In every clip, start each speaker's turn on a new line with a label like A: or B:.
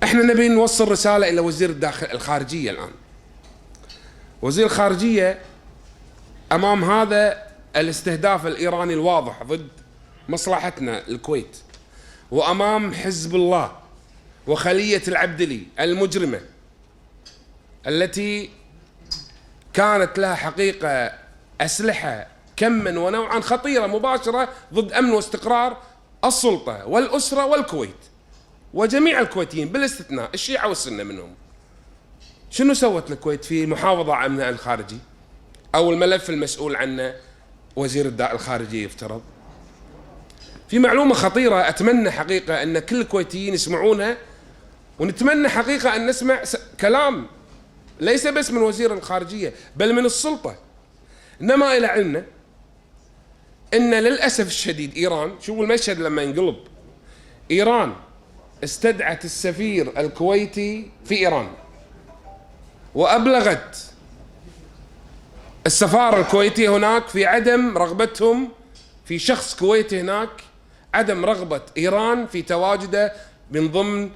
A: احنا نبي نوصل رسالة إلى وزير الخارجية الآن. وزير الخارجية أمام هذا الاستهداف الإيراني الواضح ضد مصلحتنا الكويت، وأمام حزب الله وخلية العبدلي المجرمة التي كانت لها حقيقة أسلحة كما ونوعا خطيرة مباشرة ضد أمن واستقرار السلطة والأسرة والكويت وجميع الكويتيين بالاستثناء، الشيعة والسنة منهم. شنو سوت الكويت في محافظة على أمنها الخارجي أو الملف المسؤول عنه وزير الخارجية يفترض؟ في معلومة خطيرة أتمنى حقيقة أن كل الكويتيين يسمعونها، ونتمنى حقيقة أن نسمع كلام ليس بس من وزير الخارجية بل من السلطة. إنما إلى علمنا أن للأسف الشديد إيران، شوفوا المشهد لما ينقلب، إيران استدعت السفير الكويتي في إيران وأبلغت السفارة الكويتية هناك في عدم رغبتهم في شخص كويتي هناك، عدم رغبة إيران في تواجده من ضمن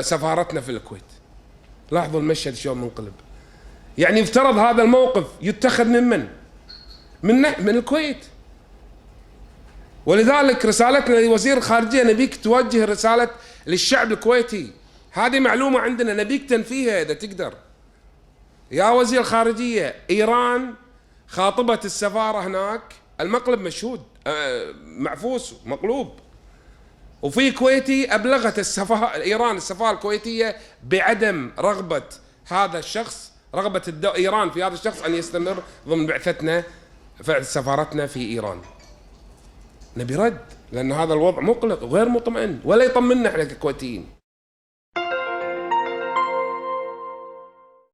A: سفارتنا في الكويت. لاحظوا المشهد شلون منقلب. يعني يفترض هذا الموقف يتخذ من الكويت. ولذلك رسالتنا لوزير الخارجية، نبيك توجه رسالة للشعب الكويتي، هذه معلومة عندنا نبيك تنفيها إذا تقدر. يا وزير الخارجية، إيران خاطبت السفارة هناك، المقلب مشهود معفوس مقلوب، وفي كويتي أبلغت إيران السفارة الكويتية بعدم رغبة هذا الشخص، رغبة إيران في هذا الشخص أن يستمر ضمن بعثتنا سفارتنا في إيران. نبي رد، لأن هذا الوضع مقلق وغير مطمئن ولا يطمنا احنا ككويتيين.